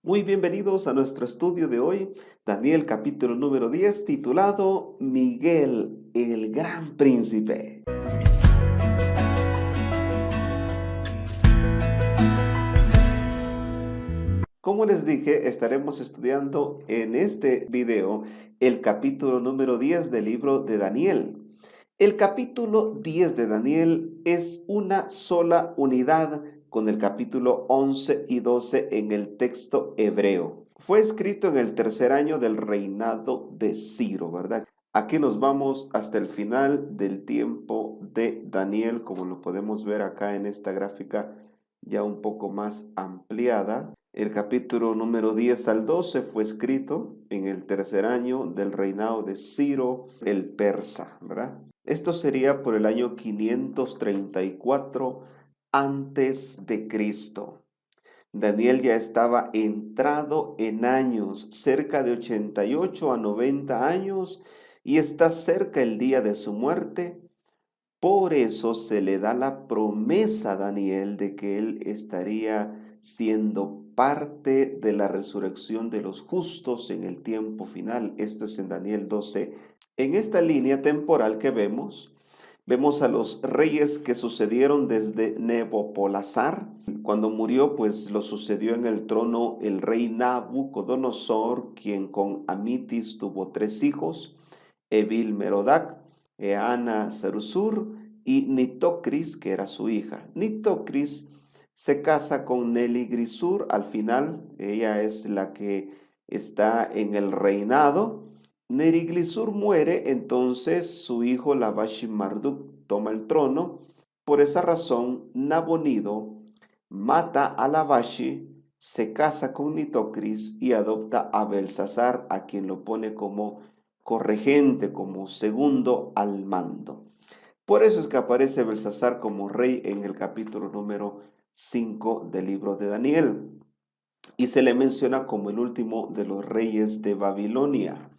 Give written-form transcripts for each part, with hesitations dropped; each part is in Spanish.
Muy bienvenidos a nuestro estudio de hoy, Daniel capítulo número 10, titulado Miguel, el gran príncipe. Como les dije, estaremos estudiando en este video el capítulo número 10 del libro de Daniel. El capítulo 10 de Daniel es una sola unidad con el capítulo 11 y 12 en el texto hebreo. Fue escrito en el tercer año del reinado de Ciro, ¿verdad? Aquí nos vamos hasta el final del tiempo de Daniel, como lo podemos ver acá en esta gráfica ya un poco más ampliada. El capítulo número 10 al 12 fue escrito en el tercer año del reinado de Ciro el persa, ¿verdad? Esto sería por el año 534 antes de Cristo. Daniel ya estaba entrado en años, cerca de 88 a 90 años, y está cerca el día de su muerte. Por eso se le da la promesa a Daniel de que él estaría siendo parte de la resurrección de los justos en el tiempo final. Esto es en Daniel 12. En esta línea temporal que vemos a los reyes que sucedieron desde Nabopolassar. Cuando murió, pues lo sucedió en el trono el rey Nabucodonosor, quien con Amitis tuvo 3 hijos, Evil-Merodach, Eana Sarusur y Nitocris, que era su hija. Nitocris se casa con Neligrisur al final, ella es la que está en el reinado. Neligrisur muere, entonces su hijo Labashi-Marduk toma el trono. Por esa razón, Nabonido mata a Labashi, se casa con Nitocris y adopta a Belsasar, a quien lo pone como corregente, como segundo al mando. Por eso es que aparece Belsasar como rey en el capítulo número 5 del libro de Daniel. Y se le menciona como el último de los reyes de Babilonia.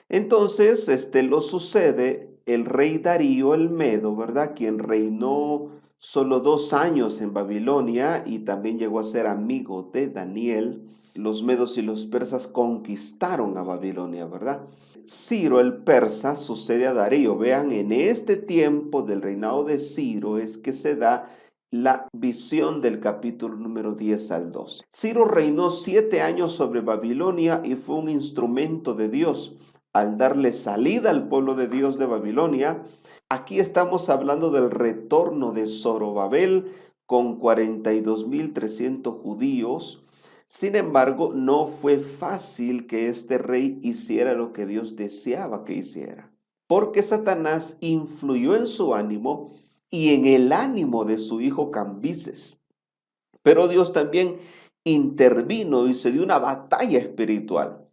Entonces, lo sucede el rey Darío el Medo, ¿verdad? Quien reinó solo 2 años en Babilonia y también llegó a ser amigo de Daniel. Los medos y los persas conquistaron a Babilonia, ¿verdad? Ciro el persa sucede a Darío. Vean, en este tiempo del reinado de Ciro es que se da la visión del capítulo número 10 al 12. Ciro reinó 7 años sobre Babilonia y fue un instrumento de Dios al darle salida al pueblo de Dios de Babilonia. Aquí estamos hablando del retorno de Zorobabel con 42.300 judíos. Sin embargo, no fue fácil que este rey hiciera lo que Dios deseaba que hiciera, porque Satanás influyó en su ánimo y en el ánimo de su hijo Cambises. Pero Dios también intervino y se dio una batalla espiritual.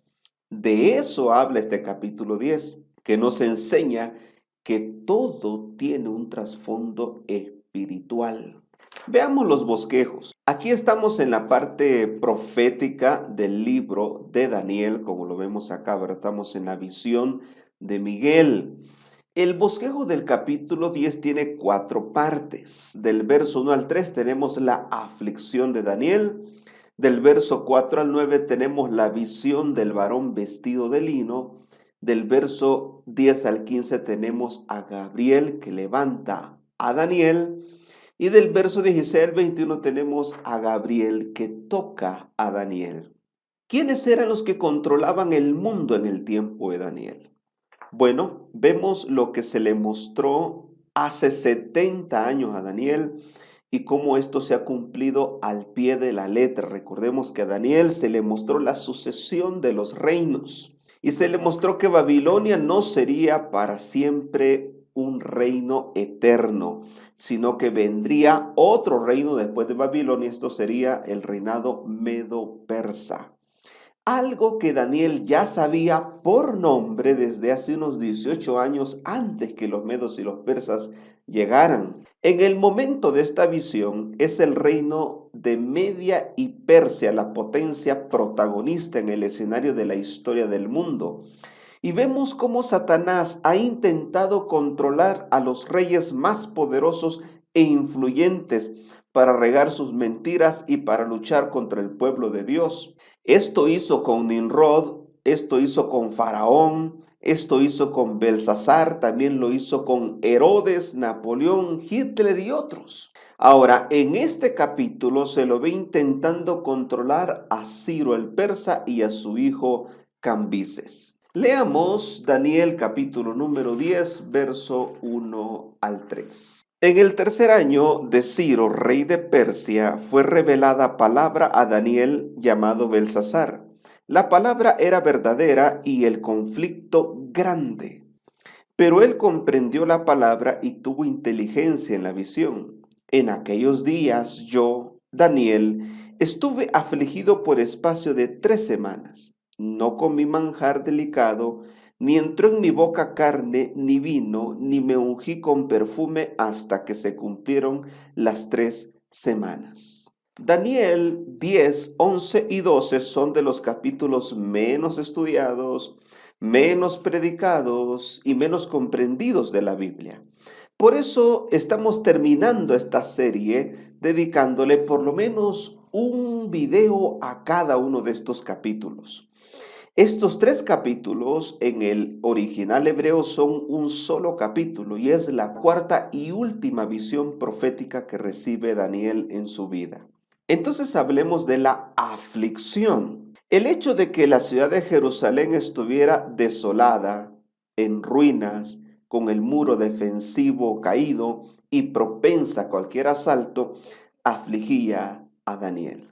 De eso habla este capítulo 10, que nos enseña que todo tiene un trasfondo espiritual. Veamos los bosquejos. Aquí estamos en la parte profética del libro de Daniel, como lo vemos acá, ¿verdad? Estamos en la visión de Miguel. El bosquejo del capítulo 10 tiene 4 partes. Del verso 1 al 3 tenemos la aflicción de Daniel. Del verso 4 al 9 tenemos la visión del varón vestido de lino. Del verso 10 al 15 tenemos a Gabriel que levanta a Daniel. Y del verso 16 al 21 tenemos a Gabriel que toca a Daniel. ¿Quiénes eran los que controlaban el mundo en el tiempo de Daniel? Bueno, vemos lo que se le mostró hace 70 años a Daniel y cómo esto se ha cumplido al pie de la letra. Recordemos que a Daniel se le mostró la sucesión de los reinos y se le mostró que Babilonia no sería para siempre un reino eterno, sino que vendría otro reino después de Babilonia. Esto sería el reinado medo-persa. Algo que Daniel ya sabía por nombre desde hace unos 18 años antes que los medos y los persas llegaran. En el momento de esta visión es el reino de Media y Persia, la potencia protagonista en el escenario de la historia del mundo. Y vemos cómo Satanás ha intentado controlar a los reyes más poderosos e influyentes para regar sus mentiras y para luchar contra el pueblo de Dios. Esto hizo con Nimrod, esto hizo con Faraón, esto hizo con Belsasar, también lo hizo con Herodes, Napoleón, Hitler y otros. Ahora, en este capítulo se lo ve intentando controlar a Ciro el persa y a su hijo Cambises. Leamos Daniel capítulo número 10, verso 1 al 3. En el tercer año de Ciro, rey de Persia, fue revelada palabra a Daniel llamado Belsasar. La palabra era verdadera y el conflicto grande. Pero él comprendió la palabra y tuvo inteligencia en la visión. En aquellos días yo, Daniel, estuve afligido por espacio de 3 semanas. No comí manjar delicado, ni entró en mi boca carne, ni vino, ni me ungí con perfume hasta que se cumplieron las 3 semanas. Daniel 10, 11 y 12 son de los capítulos menos estudiados, menos predicados y menos comprendidos de la Biblia. Por eso estamos terminando esta serie dedicándole por lo menos un video a cada uno de estos capítulos. Estos 3 capítulos en el original hebreo son un solo capítulo y es la cuarta y última visión profética que recibe Daniel en su vida. Entonces hablemos de la aflicción. El hecho de que la ciudad de Jerusalén estuviera desolada, en ruinas, con el muro defensivo caído y propensa a cualquier asalto, afligía a Daniel.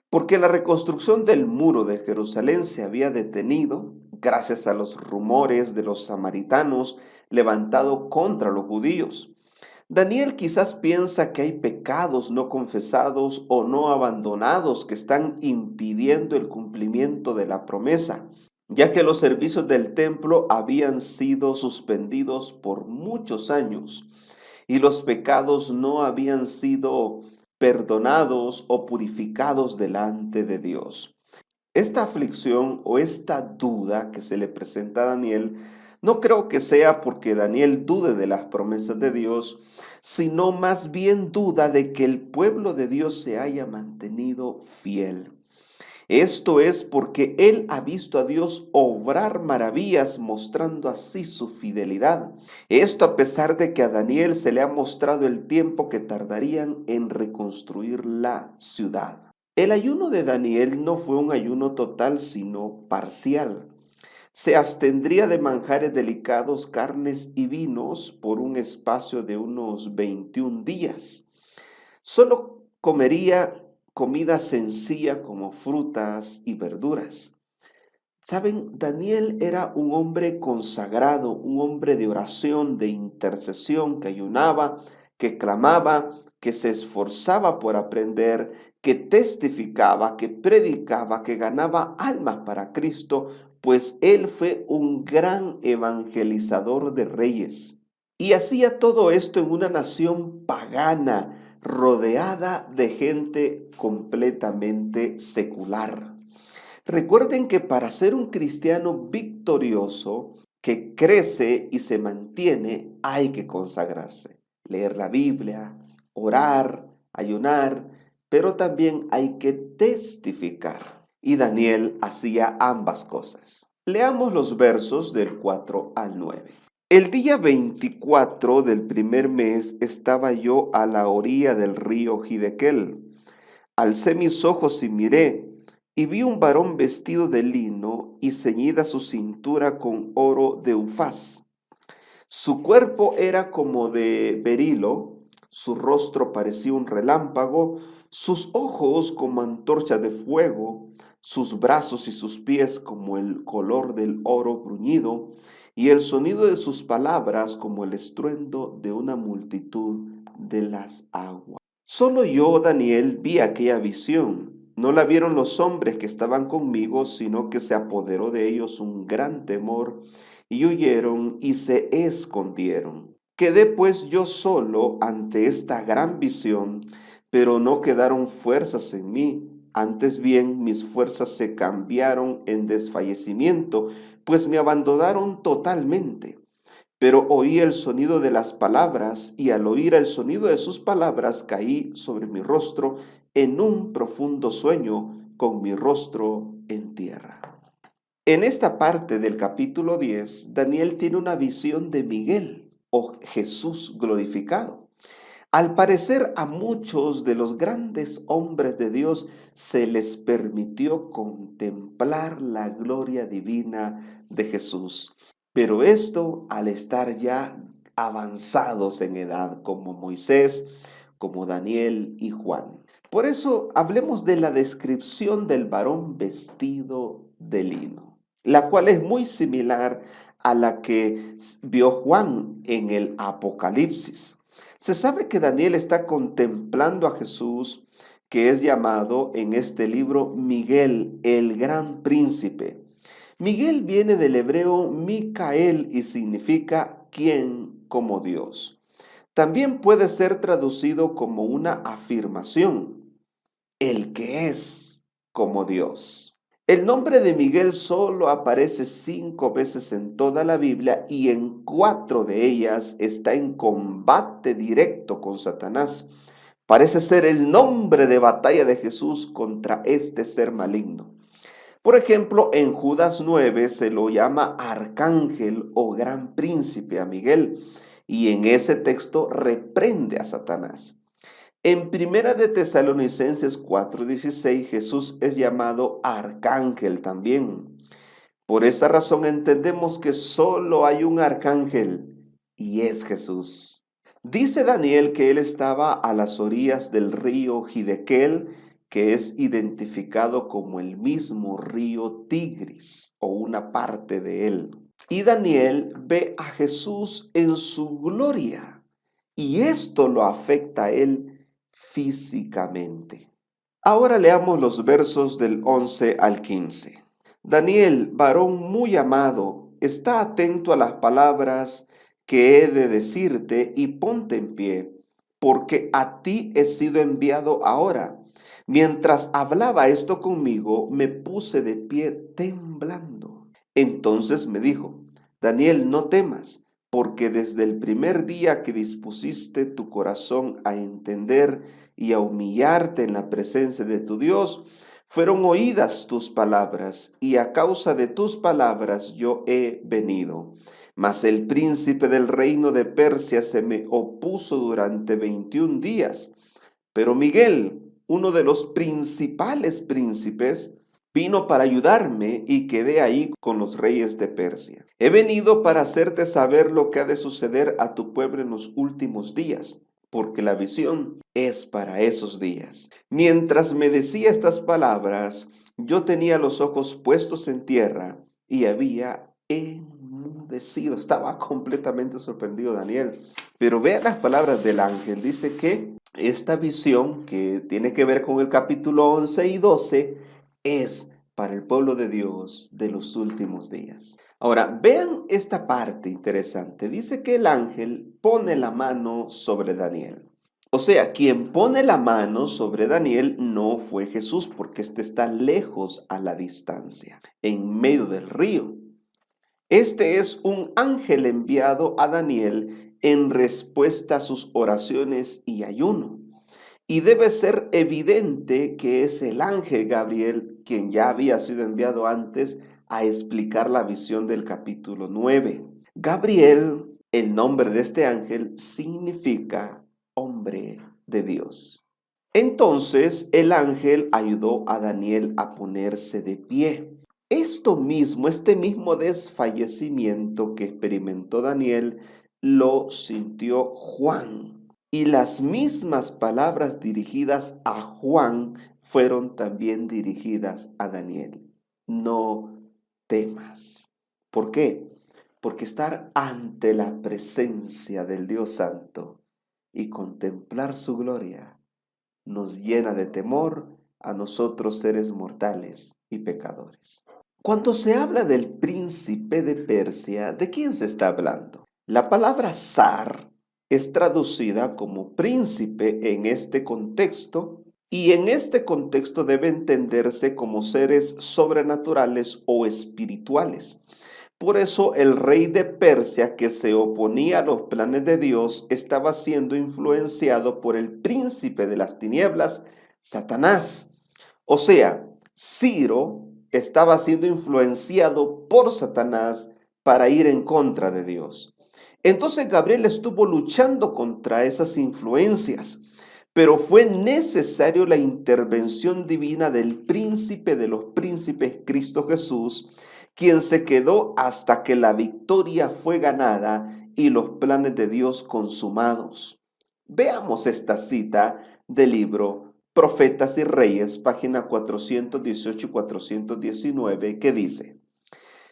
Porque la reconstrucción del muro de Jerusalén se había detenido gracias a los rumores de los samaritanos levantados contra los judíos. Daniel quizás piensa que hay pecados no confesados o no abandonados que están impidiendo el cumplimiento de la promesa, ya que los servicios del templo habían sido suspendidos por muchos años y los pecados no habían sido perdonados o purificados delante de Dios. Esta aflicción o esta duda que se le presenta a Daniel, no creo que sea porque Daniel dude de las promesas de Dios, sino más bien duda de que el pueblo de Dios se haya mantenido fiel. Esto es porque él ha visto a Dios obrar maravillas mostrando así su fidelidad. Esto a pesar de que a Daniel se le ha mostrado el tiempo que tardarían en reconstruir la ciudad. El ayuno de Daniel no fue un ayuno total, sino parcial. Se abstendría de manjares delicados, carnes y vinos por un espacio de unos 21 días. Solo comería comida sencilla como frutas y verduras. Saben, Daniel era un hombre consagrado, un hombre de oración, de intercesión, que ayunaba, que clamaba, que se esforzaba por aprender, que testificaba, que predicaba, que ganaba almas para Cristo, pues él fue un gran evangelizador de reyes. Y hacía todo esto en una nación pagana, rodeada de gente completamente secular. Recuerden que para ser un cristiano victorioso, que crece y se mantiene, hay que consagrarse. Leer la Biblia, orar, ayunar, pero también hay que testificar. Y Daniel hacía ambas cosas. Leamos los versos del 4 al 9. El día 24 del primer mes estaba yo a la orilla del río Hidekel. Alcé mis ojos y miré, y vi un varón vestido de lino y ceñida su cintura con oro de Ufaz. Su cuerpo era como de berilo, su rostro parecía un relámpago, sus ojos como antorchas de fuego, sus brazos y sus pies como el color del oro bruñido, y el sonido de sus palabras como el estruendo de una multitud de las aguas. Solo yo, Daniel, vi aquella visión. No la vieron los hombres que estaban conmigo, sino que se apoderó de ellos un gran temor, y huyeron y se escondieron. Quedé pues yo solo ante esta gran visión, pero no quedaron fuerzas en mí. Antes bien, mis fuerzas se cambiaron en desfallecimiento, pues me abandonaron totalmente. Pero oí el sonido de las palabras, y al oír el sonido de sus palabras caí sobre mi rostro en un profundo sueño, con mi rostro en tierra. En esta parte del capítulo 10, Daniel tiene una visión de Miguel, o Jesús glorificado. Al parecer, a muchos de los grandes hombres de Dios se les permitió contemplar la gloria divina de Jesús. Pero esto al estar ya avanzados en edad, como Moisés, como Daniel y Juan. Por eso hablemos de la descripción del varón vestido de lino, la cual es muy similar a la que vio Juan en el Apocalipsis. Se sabe que Daniel está contemplando a Jesús, que es llamado en este libro Miguel, el gran príncipe. Miguel viene del hebreo Micael y significa quien como Dios. También puede ser traducido como una afirmación, el que es como Dios. El nombre de Miguel solo aparece 5 veces en toda la Biblia y en 4 de ellas está en combate directo con Satanás. Parece ser el nombre de batalla de Jesús contra este ser maligno. Por ejemplo, en Judas 9 se lo llama arcángel o gran príncipe a Miguel, y en ese texto reprende a Satanás. En Primera de Tesalonicenses 4:16 Jesús es llamado arcángel también. Por esa razón entendemos que solo hay un arcángel y es Jesús. Dice Daniel que él estaba a las orillas del río Hidekel, que es identificado como el mismo río Tigris o una parte de él. Y Daniel ve a Jesús en su gloria y esto lo afecta a él físicamente. Ahora leamos los versos del 11 al 15. Daniel, varón muy amado, está atento a las palabras que he de decirte y ponte en pie, porque a ti he sido enviado ahora. Mientras hablaba esto conmigo, me puse de pie temblando. Entonces me dijo, Daniel, no temas, porque desde el primer día que dispusiste tu corazón a entender y a humillarte en la presencia de tu Dios, fueron oídas tus palabras, y a causa de tus palabras yo he venido. Mas el príncipe del reino de Persia se me opuso durante 21 días. Pero Miguel, uno de los principales príncipes, vino para ayudarme y quedé ahí con los reyes de Persia. He venido para hacerte saber lo que ha de suceder a tu pueblo en los últimos días, porque la visión es para esos días. Mientras me decía estas palabras, yo tenía los ojos puestos en tierra y había enmudecido. Estaba completamente sorprendido Daniel. Pero vea las palabras del ángel. Dice que esta visión, que tiene que ver con el capítulo 11 y 12, es para el pueblo de Dios de los últimos días. Ahora, vean esta parte interesante. Dice que el ángel pone la mano sobre Daniel. O sea, quien pone la mano sobre Daniel no fue Jesús, porque éste está lejos a la distancia, en medio del río. Este es un ángel enviado a Daniel en respuesta a sus oraciones y ayuno. Y debe ser evidente que es el ángel Gabriel quien ya había sido enviado antes a explicar la visión del capítulo 9. Gabriel, el nombre de este ángel, significa hombre de Dios. Entonces el ángel ayudó a Daniel a ponerse de pie. Este mismo desfallecimiento que experimentó Daniel, lo sintió Juan. Y las mismas palabras dirigidas a Juan fueron también dirigidas a Daniel. No temas. ¿Por qué? Porque estar ante la presencia del Dios Santo y contemplar su gloria nos llena de temor a nosotros seres mortales y pecadores. Cuando se habla del príncipe de Persia, ¿de quién se está hablando? La palabra zar es traducida como príncipe en este contexto, y en este contexto debe entenderse como seres sobrenaturales o espirituales. Por eso el rey de Persia, que se oponía a los planes de Dios, estaba siendo influenciado por el príncipe de las tinieblas, Satanás. O sea, Ciro estaba siendo influenciado por Satanás para ir en contra de Dios. Entonces Gabriel estuvo luchando contra esas influencias, pero fue necesario la intervención divina del príncipe de los príncipes, Cristo Jesús, quien se quedó hasta que la victoria fue ganada y los planes de Dios consumados. Veamos esta cita del libro Profetas y Reyes, página 418 y 419, que dice: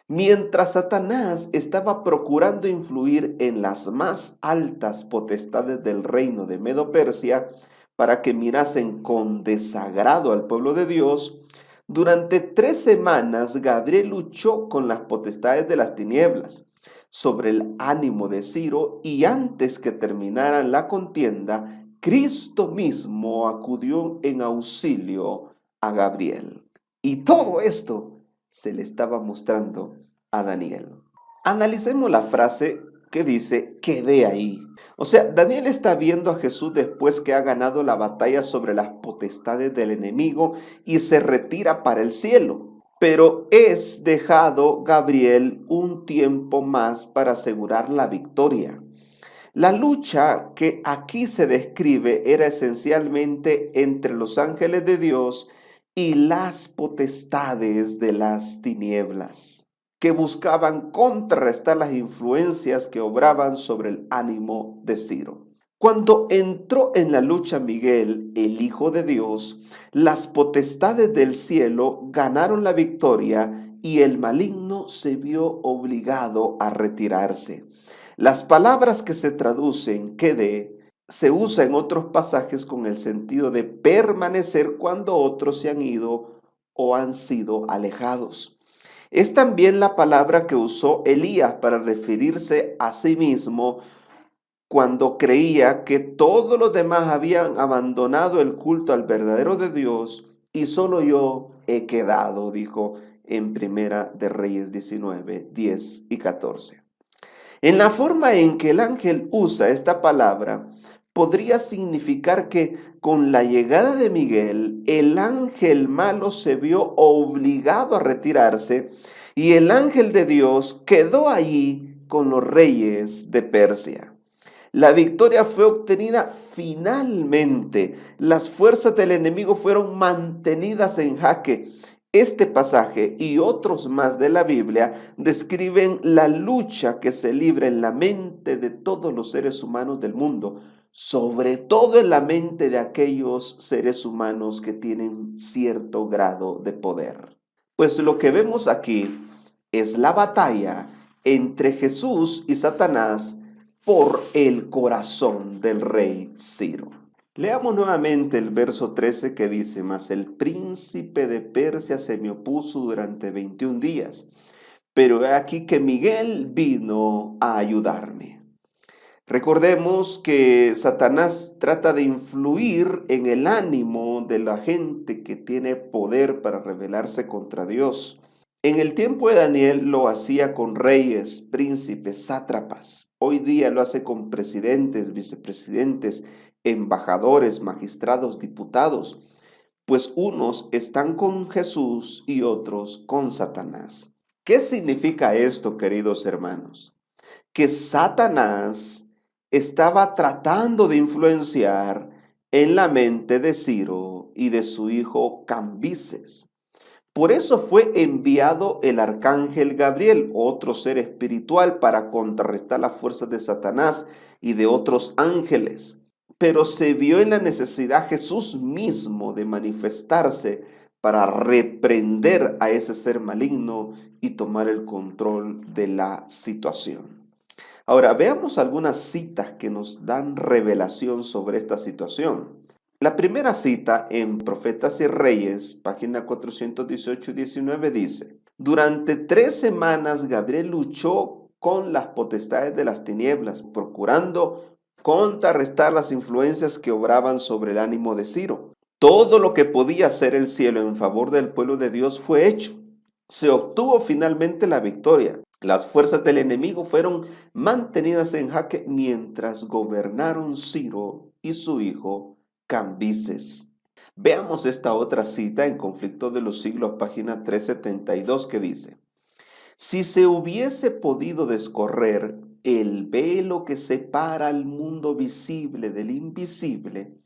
Mientras Satanás estaba procurando influir en las más altas potestades del reino de Medo-Persia para que mirasen con desagrado al pueblo de Dios, durante 3 semanas Gabriel luchó con las potestades de las tinieblas sobre el ánimo de Ciro, y antes que terminara la contienda, Cristo mismo acudió en auxilio a Gabriel. Y todo esto se le estaba mostrando a Daniel. Analicemos la frase que dice: quedé ahí. O sea, Daniel está viendo a Jesús después que ha ganado la batalla sobre las potestades del enemigo y se retira para el cielo. Pero es dejado Gabriel un tiempo más para asegurar la victoria. La lucha que aquí se describe era esencialmente entre los ángeles de Dios y las potestades de las tinieblas, que buscaban contrarrestar las influencias que obraban sobre el ánimo de Ciro. Cuando entró en la lucha Miguel, el Hijo de Dios, las potestades del cielo ganaron la victoria y el maligno se vio obligado a retirarse. Las palabras que se traducen quedé se usa en otros pasajes con el sentido de permanecer cuando otros se han ido o han sido alejados. Es también la palabra que usó Elías para referirse a sí mismo cuando creía que todos los demás habían abandonado el culto al verdadero de Dios y solo yo he quedado, dijo en Primera de Reyes 19, 10 y 14. En la forma en que el ángel usa esta palabra, podría significar que con la llegada de Miguel, el ángel malo se vio obligado a retirarse y el ángel de Dios quedó allí con los reyes de Persia. La victoria fue obtenida finalmente. Las fuerzas del enemigo fueron mantenidas en jaque. Este pasaje y otros más de la Biblia describen la lucha que se libra en la mente de todos los seres humanos del mundo, sobre todo en la mente de aquellos seres humanos que tienen cierto grado de poder. Pues lo que vemos aquí es la batalla entre Jesús y Satanás por el corazón del rey Ciro. Leamos nuevamente el verso 13 que dice: Mas el príncipe de Persia se me opuso durante 21 días, pero he aquí que Miguel vino a ayudarme. Recordemos que Satanás trata de influir en el ánimo de la gente que tiene poder para rebelarse contra Dios. En el tiempo de Daniel lo hacía con reyes, príncipes, sátrapas. Hoy día lo hace con presidentes, vicepresidentes, embajadores, magistrados, diputados, pues unos están con Jesús y otros con Satanás. ¿Qué significa esto, queridos hermanos? Que Satanás estaba tratando de influenciar en la mente de Ciro y de su hijo Cambises. Por eso fue enviado el arcángel Gabriel, otro ser espiritual, para contrarrestar las fuerzas de Satanás y de otros ángeles. Pero se vio en la necesidad Jesús mismo de manifestarse para reprender a ese ser maligno y tomar el control de la situación. Ahora, veamos algunas citas que nos dan revelación sobre esta situación. La primera cita en Profetas y Reyes, página 418 y 19 dice: Durante 3 semanas Gabriel luchó con las potestades de las tinieblas, procurando contrarrestar las influencias que obraban sobre el ánimo de Ciro. Todo lo que podía hacer el cielo en favor del pueblo de Dios fue hecho. Se obtuvo finalmente la victoria. Las fuerzas del enemigo fueron mantenidas en jaque mientras gobernaron Ciro y su hijo Cambises. Veamos esta otra cita en Conflicto de los Siglos, página 372, que dice: si se hubiese podido descorrer el velo que separa el mundo visible del invisible,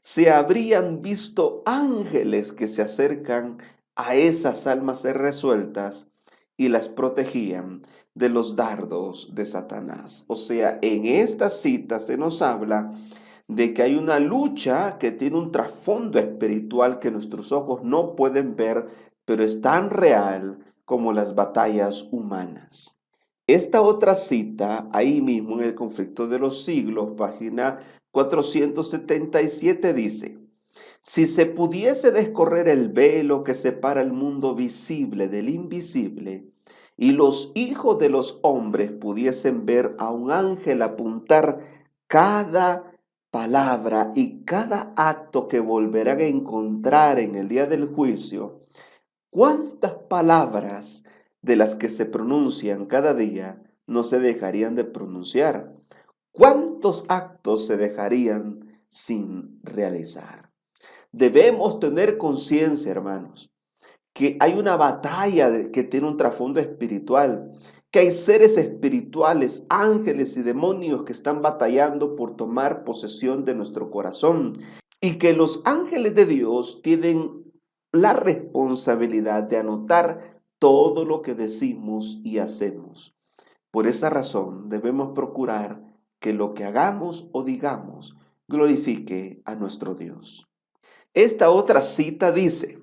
se habrían visto ángeles que se acercan a esas almas resueltas y las protegían de los dardos de Satanás. O sea, en esta cita se nos habla de que hay una lucha que tiene un trasfondo espiritual que nuestros ojos no pueden ver, pero es tan real como las batallas humanas. Esta otra cita, ahí mismo en el Conflicto de los Siglos, página 477, dice: si se pudiese descorrer el velo que separa el mundo visible del invisible, y los hijos de los hombres pudiesen ver a un ángel apuntar cada palabra y cada acto que volverán a encontrar en el día del juicio, ¿cuántas palabras de las que se pronuncian cada día no se dejarían de pronunciar? ¿Cuántos actos se dejarían sin realizar? Debemos tener conciencia, hermanos, que hay una batalla que tiene un trasfondo espiritual, que hay seres espirituales, ángeles y demonios que están batallando por tomar posesión de nuestro corazón, y que los ángeles de Dios tienen la responsabilidad de anotar todo lo que decimos y hacemos. Por esa razón debemos procurar que lo que hagamos o digamos glorifique a nuestro Dios. Esta otra cita dice: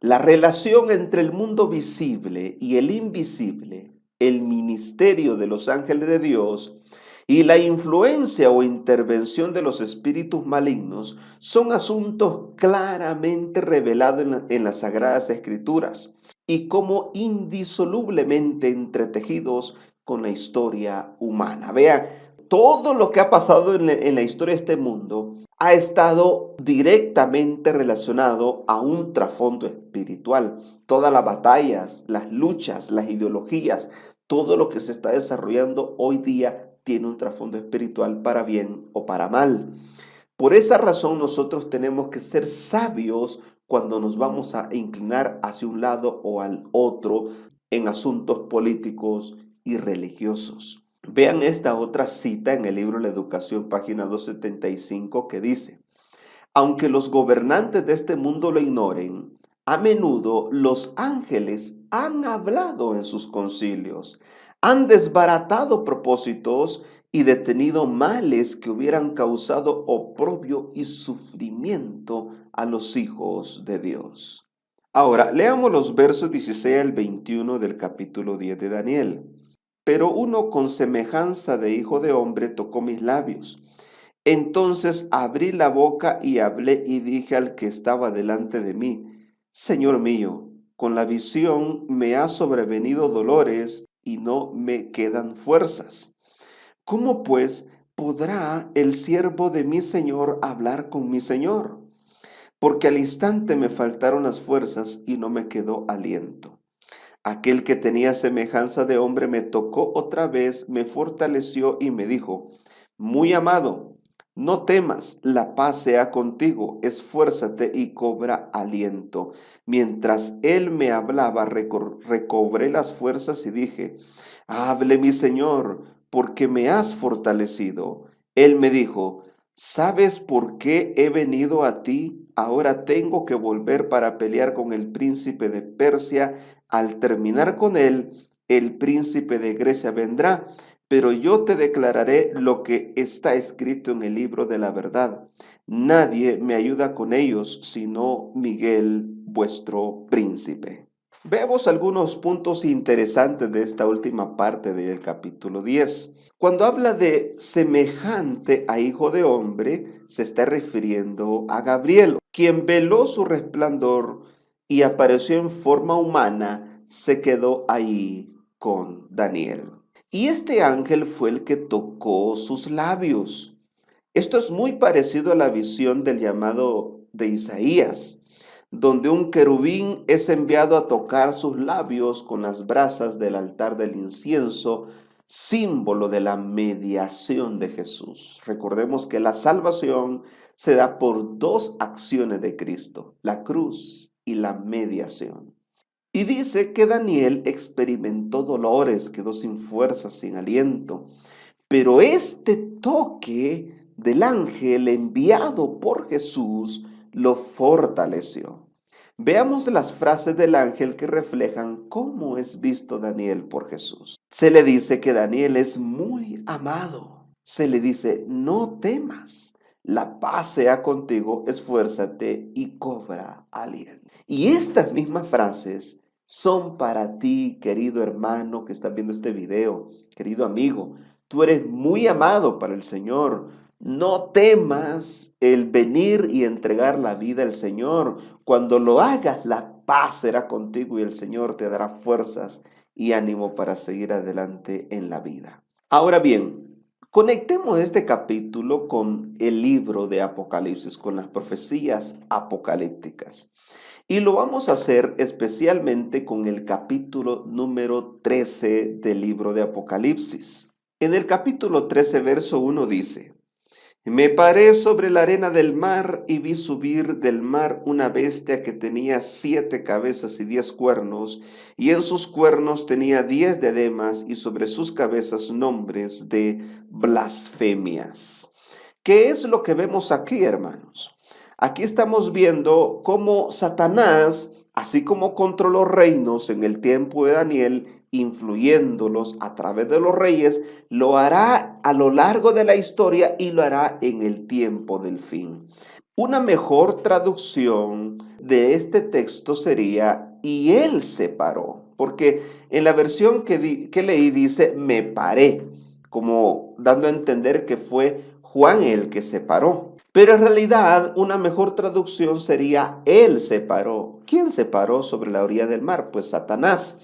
la relación entre el mundo visible y el invisible, el ministerio de los ángeles de Dios y la influencia o intervención de los espíritus malignos son asuntos claramente revelados en las Sagradas Escrituras y como indisolublemente entretejidos con la historia humana. Vean, todo lo que ha pasado en la historia de este mundo ha estado directamente relacionado a un trasfondo espiritual. Todas las batallas, las luchas, las ideologías, todo lo que se está desarrollando hoy día tiene un trasfondo espiritual, para bien o para mal. Por esa razón nosotros tenemos que ser sabios cuando nos vamos a inclinar hacia un lado o al otro en asuntos políticos y religiosos. Vean esta otra cita en el libro La Educación, página 275, que dice: aunque los gobernantes de este mundo lo ignoren, a menudo los ángeles han hablado en sus concilios, han desbaratado propósitos y detenido males que hubieran causado oprobio y sufrimiento a los hijos de Dios. Ahora, leamos los versos 16 al 21 del capítulo 10 de Daniel. Pero uno con semejanza de hijo de hombre tocó mis labios. Entonces abrí la boca y hablé y dije al que estaba delante de mí: Señor mío, con la visión me ha sobrevenido dolores y no me quedan fuerzas. ¿Cómo pues podrá el siervo de mi Señor hablar con mi Señor? Porque al instante me faltaron las fuerzas y no me quedó aliento. Aquel que tenía semejanza de hombre me tocó otra vez, me fortaleció y me dijo: Muy amado, no temas, la paz sea contigo, esfuérzate y cobra aliento. Mientras él me hablaba, recobré las fuerzas y dije: Hable mi Señor, porque me has fortalecido. Él me dijo: ¿Sabes por qué he venido a ti? Ahora tengo que volver para pelear con el príncipe de Persia. Al terminar con él, el príncipe de Grecia vendrá, pero yo te declararé lo que está escrito en el libro de la verdad. Nadie me ayuda con ellos, sino Miguel, vuestro príncipe. Vemos algunos puntos interesantes de esta última parte del capítulo 10. Cuando habla de semejante a hijo de hombre, se está refiriendo a Gabriel, quien veló su resplandor y apareció en forma humana, se quedó ahí con Daniel. Y este ángel fue el que tocó sus labios. Esto es muy parecido a la visión del llamado de Isaías, donde un querubín es enviado a tocar sus labios con las brasas del altar del incienso, símbolo de la mediación de Jesús. Recordemos que la salvación se da por dos acciones de Cristo, la cruz y la mediación. Y dice que Daniel experimentó dolores, quedó sin fuerza, sin aliento. Pero este toque del ángel enviado por Jesús lo fortaleció. Veamos las frases del ángel que reflejan cómo es visto Daniel por Jesús. Se le dice que Daniel es muy amado. Se le dice, no temas, la paz sea contigo, esfuérzate y cobra aliento. Y estas mismas frases son para ti, querido hermano que estás viendo este video, querido amigo. Tú eres muy amado para el Señor. No temas el venir y entregar la vida al Señor. Cuando lo hagas, la paz será contigo y el Señor te dará fuerzas y ánimo para seguir adelante en la vida. Ahora bien, conectemos este capítulo con el libro de Apocalipsis, con las profecías apocalípticas. Y lo vamos a hacer especialmente con el capítulo número 13 del libro de Apocalipsis. En el capítulo 13, verso 1 dice: Me paré sobre la arena del mar y vi subir del mar una bestia que tenía 7 cabezas y 10 cuernos, y en sus cuernos tenía 10 diademas y sobre sus cabezas nombres de blasfemias. ¿Qué es lo que vemos aquí, hermanos? Aquí estamos viendo cómo Satanás, así como controló reinos en el tiempo de Daniel, influyéndolos a través de los reyes, lo hará a lo largo de la historia y lo hará en el tiempo del fin. Una mejor traducción de este texto sería, y él se paró, porque en la versión que leí dice, me paré, como dando a entender que fue Juan el que se paró. Pero en realidad una mejor traducción sería, él se paró. ¿Quién se paró sobre la orilla del mar? Pues Satanás.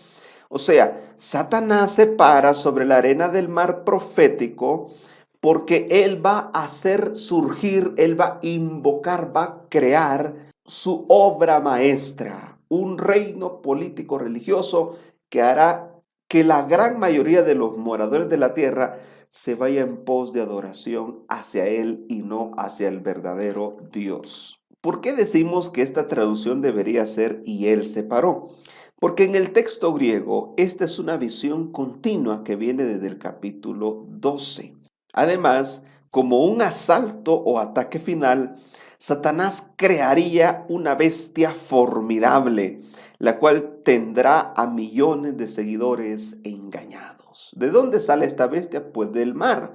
O sea, Satanás se para sobre la arena del mar profético porque él va a hacer surgir, él va a invocar, va a crear su obra maestra, un reino político religioso que hará que la gran mayoría de los moradores de la tierra se vaya en pos de adoración hacia él y no hacia el verdadero Dios. ¿Por qué decimos que esta traducción debería ser y él se paró? Porque en el texto griego esta es una visión continua que viene desde el capítulo 12. Además, como un asalto o ataque final, Satanás crearía una bestia formidable, la cual tendrá a millones de seguidores engañados. ¿De dónde sale esta bestia? Pues del mar,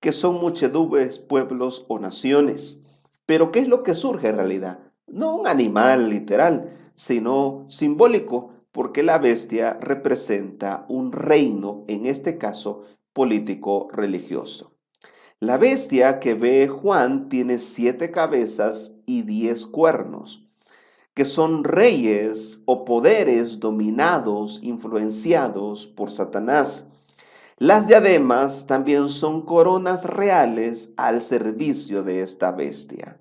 que son muchedumbres, pueblos o naciones. Pero ¿qué es lo que surge en realidad? No un animal literal, sino simbólico, porque la bestia representa un reino, en este caso político religioso. La bestia que ve Juan tiene 7 cabezas y 10 cuernos, que son reyes o poderes dominados, influenciados por Satanás. Las diademas también son coronas reales al servicio de esta bestia.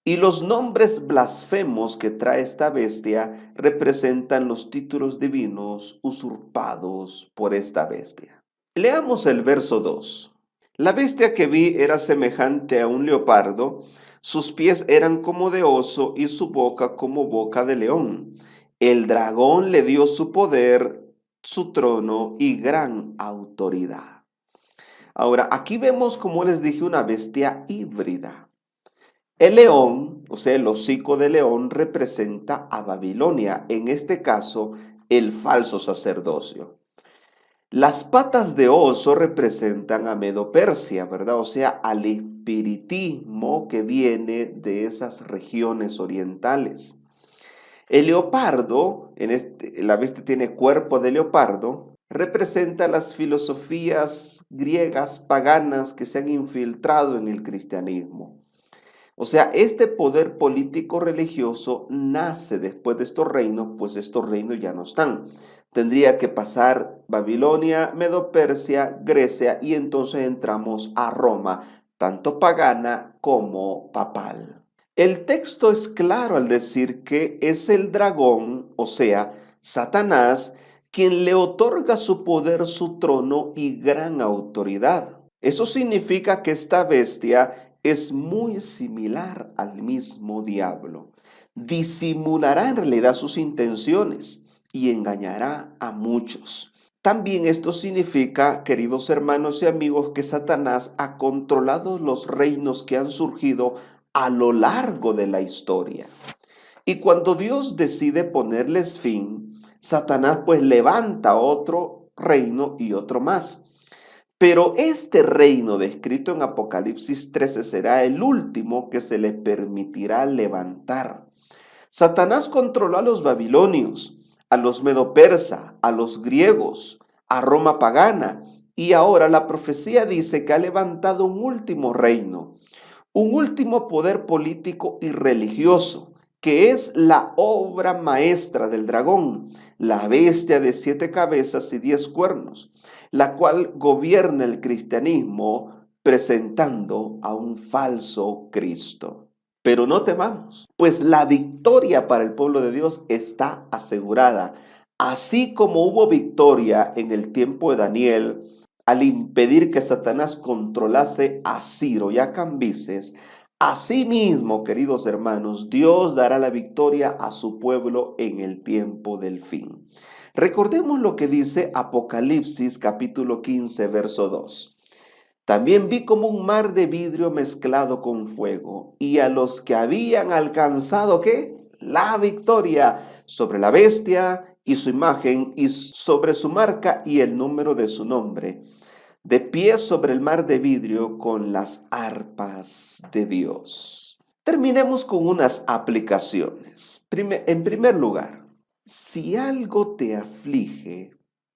Y los nombres blasfemos que trae esta bestia representan los títulos divinos usurpados por esta bestia. Leamos el verso 2. La bestia que vi era semejante a un leopardo, sus pies eran como de oso y su boca como boca de león. El dragón le dio su poder, su trono y gran autoridad. Ahora, aquí vemos, como les dije, una bestia híbrida. El león, o sea, el hocico de león, representa a Babilonia, en este caso, el falso sacerdocio. Las patas de oso representan a Medo-Persia, ¿verdad? O sea, al espiritismo que viene de esas regiones orientales. El leopardo, la bestia tiene cuerpo de leopardo, representa las filosofías griegas paganas que se han infiltrado en el cristianismo. O sea, este poder político religioso nace después de estos reinos, pues estos reinos ya no están. Tendría que pasar Babilonia, Medo-Persia, Grecia y entonces entramos a Roma, tanto pagana como papal. El texto es claro al decir que es el dragón, o sea, Satanás, quien le otorga su poder, su trono y gran autoridad. Eso significa que esta bestia es muy similar al mismo diablo. Disimulará en realidad sus intenciones y engañará a muchos. También esto significa, queridos hermanos y amigos, que Satanás ha controlado los reinos que han surgido a lo largo de la historia. Y cuando Dios decide ponerles fin, Satanás pues levanta otro reino y otro más. Pero este reino descrito en Apocalipsis 13 será el último que se le permitirá levantar. Satanás controló a los babilonios, a los medo-persa, a los griegos, a Roma pagana, y ahora la profecía dice que ha levantado un último reino, un último poder político y religioso, que es la obra maestra del dragón, la bestia de 7 cabezas y 10 cuernos, la cual gobierna el cristianismo presentando a un falso Cristo. Pero no temamos, pues la victoria para el pueblo de Dios está asegurada. Así como hubo victoria en el tiempo de Daniel, al impedir que Satanás controlase a Ciro y a Cambises, asimismo, queridos hermanos, Dios dará la victoria a su pueblo en el tiempo del fin. Recordemos lo que dice Apocalipsis capítulo 15, verso 2. También vi como un mar de vidrio mezclado con fuego, y a los que habían alcanzado, ¿qué? La victoria sobre la bestia y su imagen, y sobre su marca y el número de su nombre, de pie sobre el mar de vidrio con las arpas de Dios. Terminemos con unas aplicaciones. En primer lugar, si algo te aflige,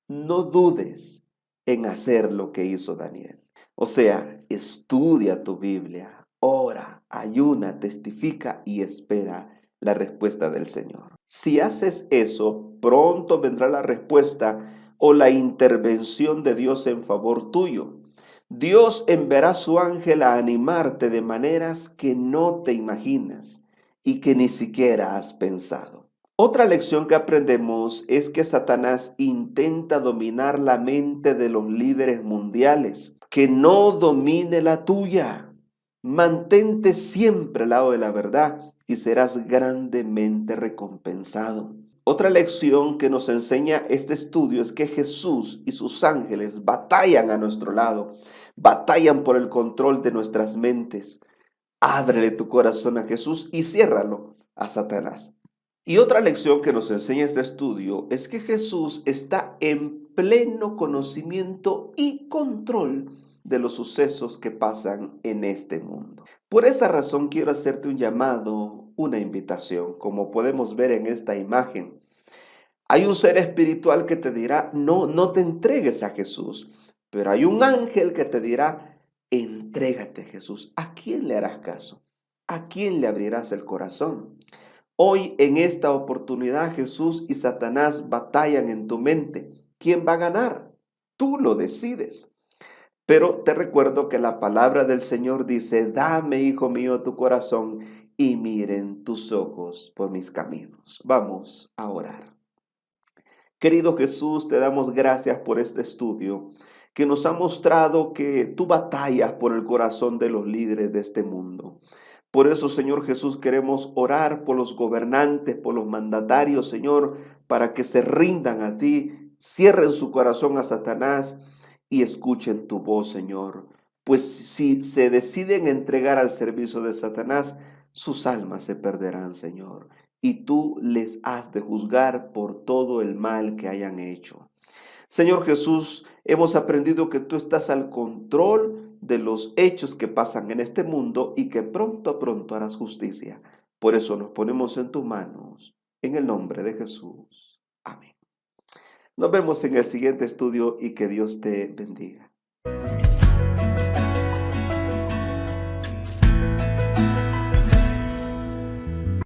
no dudes en hacer lo que hizo Daniel. O sea, estudia tu Biblia, ora, ayuna, testifica y espera la respuesta del Señor. Si haces eso, pronto vendrá la respuesta o la intervención de Dios en favor tuyo. Dios enviará su ángel a animarte de maneras que no te imaginas y que ni siquiera has pensado. Otra lección que aprendemos es que Satanás intenta dominar la mente de los líderes mundiales, que no domine la tuya. Mantente siempre al lado de la verdad y serás grandemente recompensado. Otra lección que nos enseña este estudio es que Jesús y sus ángeles batallan a nuestro lado, batallan por el control de nuestras mentes. Ábrele tu corazón a Jesús y ciérralo a Satanás. Y otra lección que nos enseña este estudio es que Jesús está en pleno conocimiento y control de los sucesos que pasan en este mundo. Por esa razón quiero hacerte un llamado, una invitación, como podemos ver en esta imagen. Hay un ser espiritual que te dirá, no, no te entregues a Jesús, pero hay un ángel que te dirá, entrégate a Jesús. ¿A quién le harás caso? ¿A quién le abrirás el corazón? Hoy en esta oportunidad Jesús y Satanás batallan en tu mente. ¿Quién va a ganar? Tú lo decides. Pero te recuerdo que la palabra del Señor dice, dame, hijo mío, tu corazón y miren tus ojos por mis caminos. Vamos a orar. Querido Jesús, te damos gracias por este estudio que nos ha mostrado que tú batallas por el corazón de los líderes de este mundo. Por eso, Señor Jesús, queremos orar por los gobernantes, por los mandatarios, Señor, para que se rindan a ti, cierren su corazón a Satanás y escuchen tu voz, Señor. Pues si se deciden entregar al servicio de Satanás, sus almas se perderán, Señor, y tú les has de juzgar por todo el mal que hayan hecho. Señor Jesús, hemos aprendido que tú estás al control de los hechos que pasan en este mundo y que pronto a pronto harás justicia. Por eso nos ponemos en tus manos, en el nombre de Jesús. Amén. Nos vemos en el siguiente estudio y que Dios te bendiga.